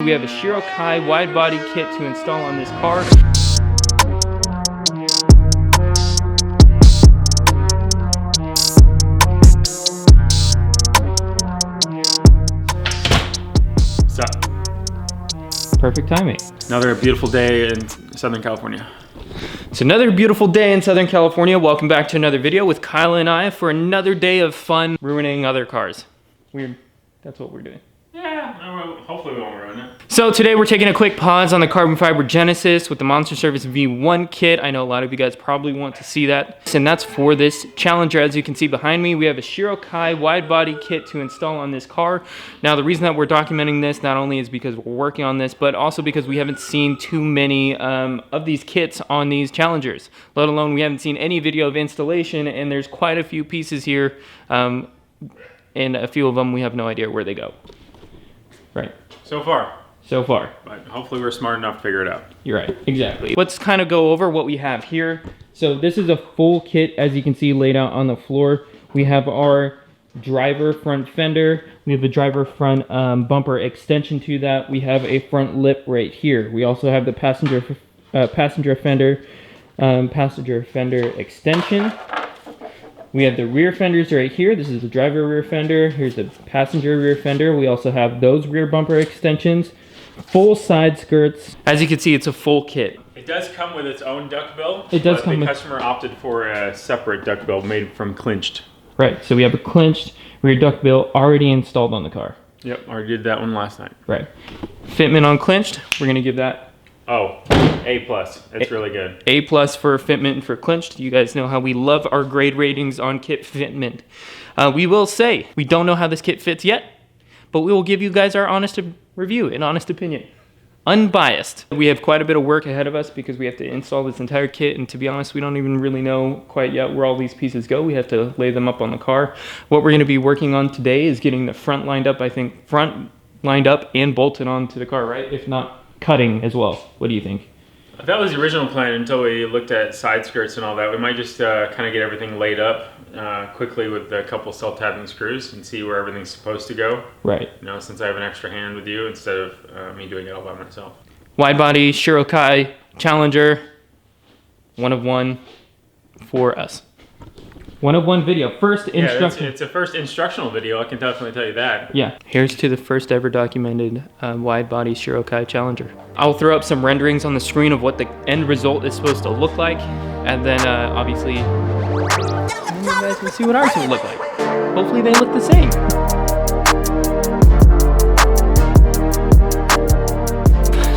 We have a SHIROKAI Widebody kit to install on this car. What's up? Perfect timing. Another beautiful day in Southern California. It's another beautiful day in Southern California. Welcome back to another video with Kiel and I for another day of fun ruining other cars. Weird. That's what we're doing. Yeah, hopefully we won't ruin it. So today we're taking a quick pause on the carbon fiber Genesis with the Monster Service V1 kit. I know a lot of you guys probably want to see that. And that's for this Challenger. As you can see behind me, we have a SHIROKAI Widebody kit to install on this car. Now the reason that we're documenting this not only is because we're working on this, but also because we haven't seen too many of these kits on these Challengers. Let alone we haven't seen any video of installation, and there's quite a few pieces here. And a few of them we have no idea where they go. Right. So far. But hopefully we're smart enough to figure it out. You're right, exactly. Let's kind of go over what we have here. So this is a full kit, as you can see, laid out on the floor. We have our driver front fender. We have a driver front bumper extension to that. We have a front lip right here. We also have the passenger fender extension. We have the rear fenders right here. This is the driver rear fender. Here's the passenger rear fender. We also have those rear bumper extensions, full side skirts. As you can see, it's a full kit. It does come with its own duckbill. It does come the with... customer opted for a separate duckbill made from clinched. Right, so we have a clinched rear duckbill already installed on the car. Yep, already did that one last night. Right. Fitment on clinched, we're gonna give that... Oh, A+. It's really good. A+ for fitment and for clinched. You guys know how we love our grade ratings on kit fitment. We will say, we don't know how this kit fits yet, but we will give you guys our honest review and honest opinion. Unbiased. We have quite a bit of work ahead of us because we have to install this entire kit, and to be honest, we don't even really know quite yet where all these pieces go. We have to lay them up on the car. What we're gonna be working on today is getting the front lined up, I think, front lined up and bolted onto the car, right? If not, cutting as well. What do you think? That was the original plan until we looked at side skirts and all that. We might just kind of get everything laid up quickly with a couple self-tapping screws and see where everything's supposed to go. Right. You know, since I have an extra hand with you instead of me doing it all by myself. Widebody SHIROKAI Challenger, one of one for us. One of one video. First instruction. It's a first instructional video, I can definitely tell you that. Yeah. Here's to the first ever documented wide-body SHIROKAI Challenger. I'll throw up some renderings on the screen of what the end result is supposed to look like, and then obviously you guys can see what ours will look like. Hopefully they look the same.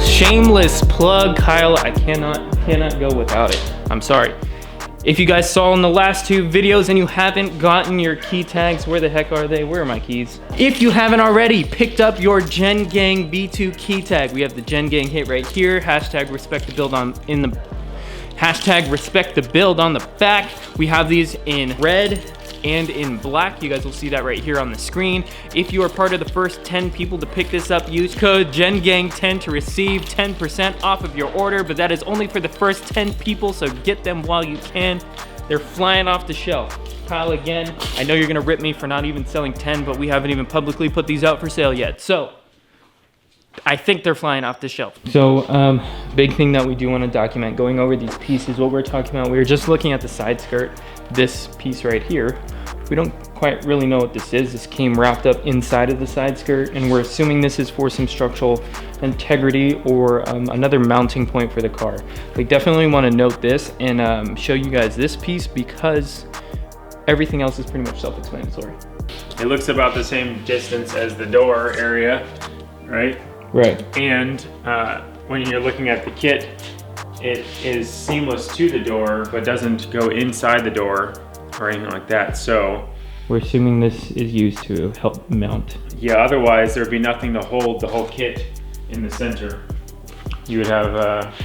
Shameless plug, Kyle. I cannot go without it. I'm sorry. If you guys saw in the last two videos and you haven't gotten your key tags, where the heck are they? Where are my keys? If you haven't already picked up your Gen Gang B2 key tag, we have the Gen Gang hit right here. Hashtag respect the build on in the hashtag respect the build on the back. We have these in red and in black. You guys will see that right here on the screen. If you are part of the first 10 people to pick this up, use code GenGang10 to receive 10% off of your order, but that is only for the first 10 people, so get them while you can. They're flying off the shelf. Kyle, again, I know you're gonna rip me for not even selling 10, but we haven't even publicly put these out for sale yet. So, I think they're flying off the shelf. So, big thing that we do want to document going over these pieces, what we're talking about, we were just looking at the side skirt, this piece right here. We don't quite really know what this is. This came wrapped up inside of the side skirt, and we're assuming this is for some structural integrity or another mounting point for the car. We definitely want to note this and show you guys this piece because everything else is pretty much self-explanatory. It looks about the same distance as the door area, right? Right. And when you're looking at the kit, it is seamless to the door, but doesn't go inside the door or anything like that. So we're assuming this is used to help mount. Yeah, otherwise there'd be nothing to hold the whole kit in the center. You would have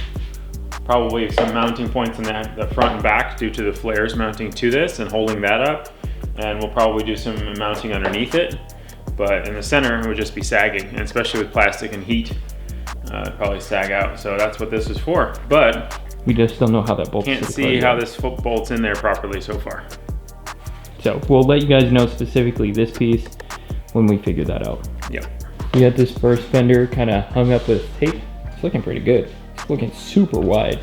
probably some mounting points in the front and back due to the flares mounting to this and holding that up. And we'll probably do some mounting underneath it. But in the center, it would just be sagging, and especially with plastic and heat, it'd probably sag out. So that's what this is for. But we just don't know how that bolts. Can't see how this bolts in there properly so far. So we'll let you guys know specifically this piece when we figure that out. Yep. We got this first fender kind of hung up with tape. It's looking pretty good. It's looking super wide.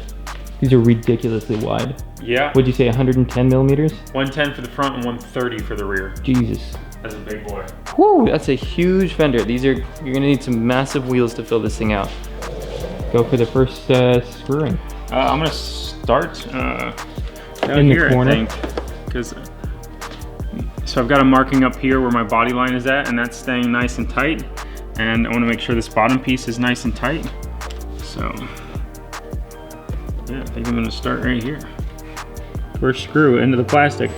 These are ridiculously wide. Yeah. Would you say 110 millimeters? 110 for the front and 130 for the rear. Jesus. That's a big boy. Whoo, that's a huge fender. You're gonna need some massive wheels to fill this thing out. Go for the first screwing. I'm gonna start down in the here, corner. I think. So I've got a marking up here where my body line is at, and that's staying nice and tight. And I wanna make sure this bottom piece is nice and tight. So, yeah, I think I'm gonna start right here. First screw into the plastic.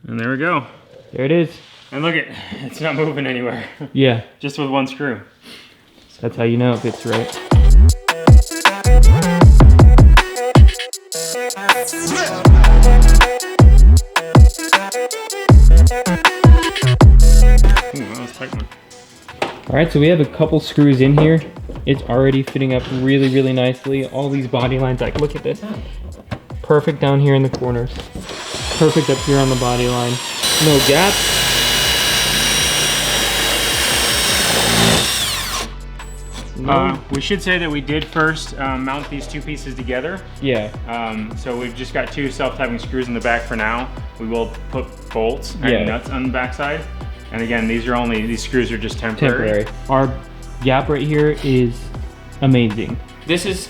And there we go. There it is. And look it's not moving anywhere. Yeah. Just with one screw. That's how you know if it's right. Ooh, that was a tight one. All right, so we have a couple screws in here. It's already fitting up really, really nicely. All these body lines, like look at this. Perfect down here in the corners. Perfect up here on the body line. No gaps. We should say that we did first mount these two pieces together. Yeah. So we've just got two self-tapping screws in the back for now. We will put bolts and nuts on the backside. And again, these screws are just temporary. Our gap right here is amazing. This is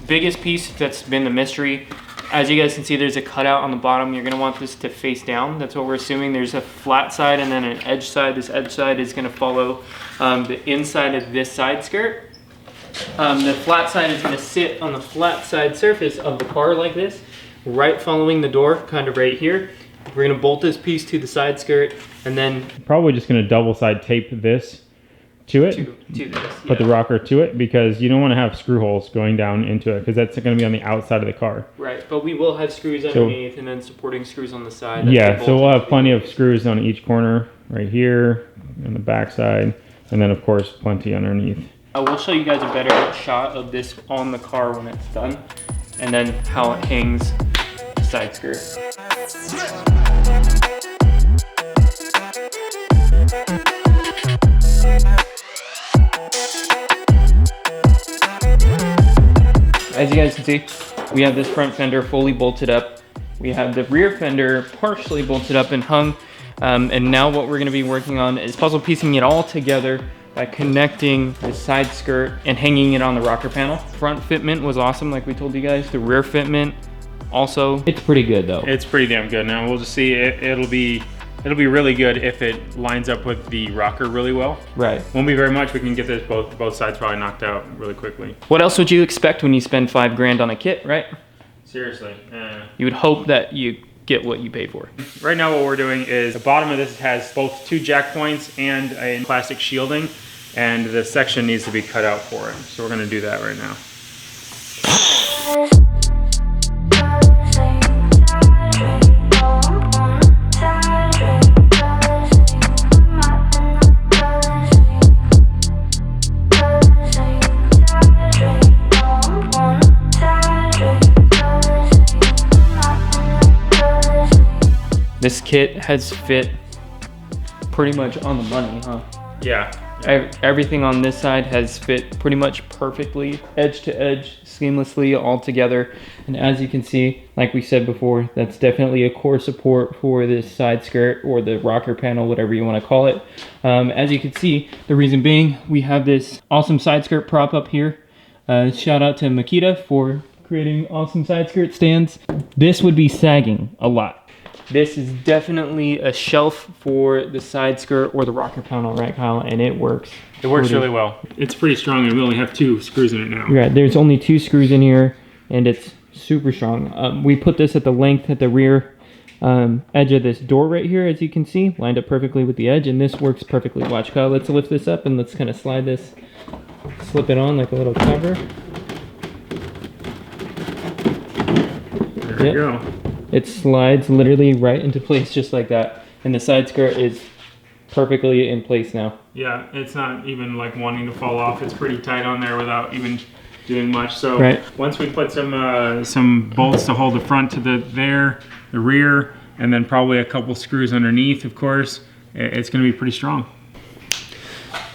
the biggest piece that's been the mystery. As you guys can see, there's a cutout on the bottom. You're gonna want this to face down. That's what we're assuming. There's a flat side and then an edge side. This edge side is gonna follow the inside of this side skirt. The flat side is gonna sit on the flat side surface of the car like this, right following the door, kind of right here. We're gonna bolt this piece to the side skirt and then Probably just gonna double side tape this to it. to this. Put the rocker to it because you don't want to have screw holes going down into it because that's going to be on the outside of the car. Right, but we will have screws underneath and then supporting screws on the side. Yeah, so we'll have plenty of screws on each corner, right here, on the back side, and then of course plenty underneath. I will show you guys a better shot of this on the car when it's done, and then how it hangs the side skirt. As you guys can see, we have this front fender fully bolted up. We have the rear fender partially bolted up and hung. And now what we're gonna be working on is puzzle piecing it all together by connecting the side skirt and hanging it on the rocker panel. Front fitment was awesome, like we told you guys. The rear fitment also, it's pretty good though. It's pretty damn good. Now we'll just see, it'll be really good if it lines up with the rocker really well. Right. Won't be very much. We can get this both sides probably knocked out really quickly. What else would you expect when you spend $5 grand on a kit, right? Seriously. You would hope that you get what you pay for. Right now what we're doing is the bottom of this has both two jack points and a plastic shielding, and the section needs to be cut out for it. So we're gonna do that right now. This kit has fit pretty much on the money, huh? Yeah. Everything on this side has fit pretty much perfectly, edge to edge, seamlessly all together. And as you can see, like we said before, that's definitely a core support for this side skirt or the rocker panel, whatever you want to call it. As you can see, the reason being, we have this awesome side skirt prop up here. Shout out to Makita for creating awesome side skirt stands. This would be sagging a lot. This is definitely a shelf for the side skirt or the rocker panel, right, Kyle? And it works. It works really well. It's pretty strong, and we only have 2 screws in it now. Right, there's only 2 screws in here, and it's super strong. We put this at the length at the rear edge of this door right here, as you can see, lined up perfectly with the edge, and this works perfectly. Watch, Kyle, let's lift this up and let's kind of slide this, slip it on like a little cover. There we go. It slides literally right into place just like that. And the side skirt is perfectly in place now. Yeah, it's not even like wanting to fall off. It's pretty tight on there without even doing much. So once we put some bolts to hold the front to the rear, and then probably a couple screws underneath, of course, it's going to be pretty strong.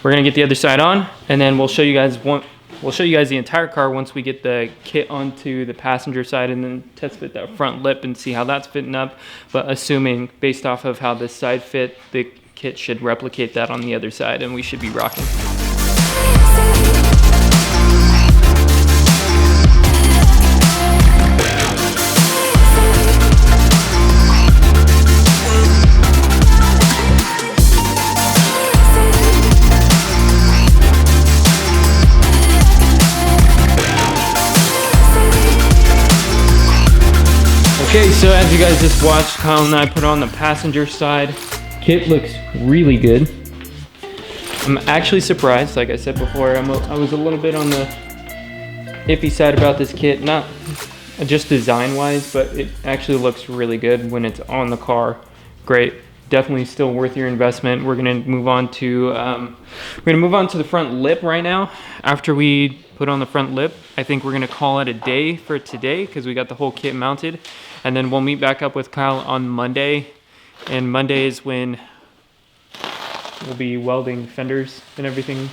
We're gonna get the other side on, and then we'll show you guys the entire car once we get the kit onto the passenger side, and then test fit that front lip and see how that's fitting up. But assuming, based off of how this side fit, the kit should replicate that on the other side, and we should be rocking. Okay, so as you guys just watched, Kyle and I put on the passenger side. Kit looks really good. I'm actually surprised, like I said before, I was a little bit on the iffy side about this kit, not just design-wise, but it actually looks really good when it's on the car. Great, definitely still worth your investment. We're gonna move on to the front lip right now. After we put on the front lip, I think we're gonna call it a day for today because we got the whole kit mounted, and then we'll meet back up with Kyle on Monday. And Monday is when we'll be welding fenders and everything.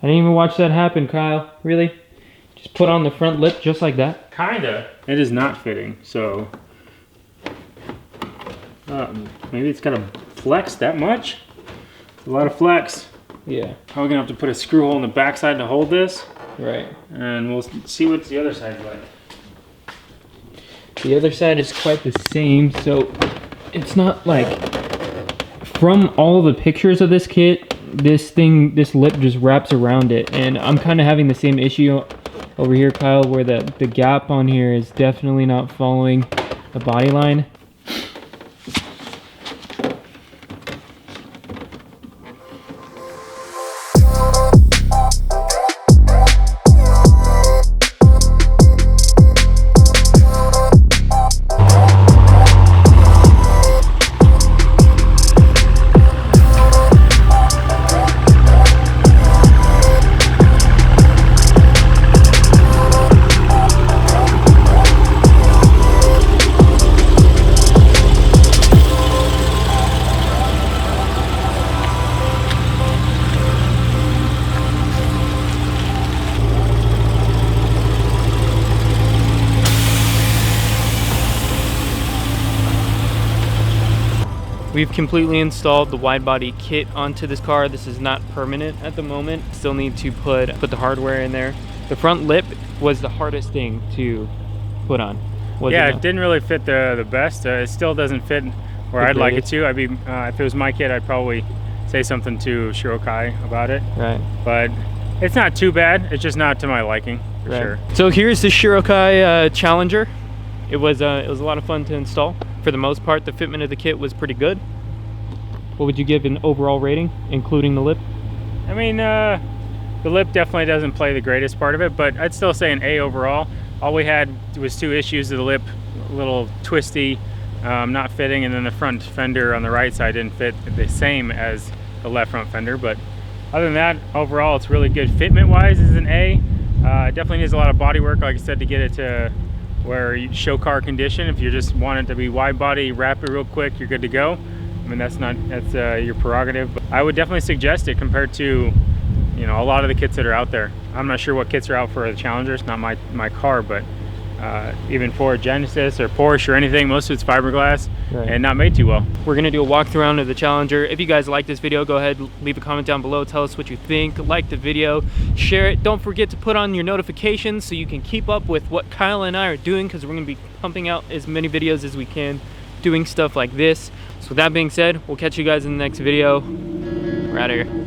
I didn't even watch that happen, Kyle. Really? Just put on the front lip just like that? Kinda. It is not fitting, so maybe it's gotta flex that much. It's a lot of flex. Yeah. Probably gonna have to put a screw hole in the backside to hold this. Right. And we'll see what the other side's like. The other side is quite the same, so it's not like, from all the pictures of this kit, this lip just wraps around it, and I'm kind of having the same issue over here, Kyle, where the gap on here is definitely not following the body line. We've completely installed the wide body kit onto this car. This is not permanent at the moment. Still need to put the hardware in there. The front lip was the hardest thing to put on. Yeah, it didn't really fit the best. It still doesn't fit where I'd like it to. I mean, if it was my kit, I'd probably say something to SHIROKAI about it. Right. But it's not too bad. It's just not to my liking, for sure. So here's the SHIROKAI Challenger. It was a lot of fun to install. For the most part, the fitment of the kit was pretty good. What would you give an overall rating, including the lip? I mean, the lip definitely doesn't play the greatest part of it, but I'd still say an A overall. All we had was 2 issues of the lip, a little twisty, not fitting, and then the front fender on the right side didn't fit the same as the left front fender. But other than that, overall, it's really good. Fitment-wise is an A. It definitely needs a lot of body work, like I said, to get it to where you show car condition. If you just want it to be wide body, wrap it real quick, you're good to go. I mean, that's your prerogative. But I would definitely suggest it compared to, you know, a lot of the kits that are out there. I'm not sure what kits are out for the Challenger. It's not my car, but even for Genesis or Porsche or anything, most of it's fiberglass and not made too well. We're gonna do a walkthrough around of the Challenger. If you guys like this video, go ahead, leave a comment down below, tell us what you think, like the video, share it. Don't forget to put on your notifications so you can keep up with what Kyle and I are doing, because we're gonna be pumping out as many videos as we can, doing stuff like this. So with that being said, we'll catch you guys in the next video. We're out of here.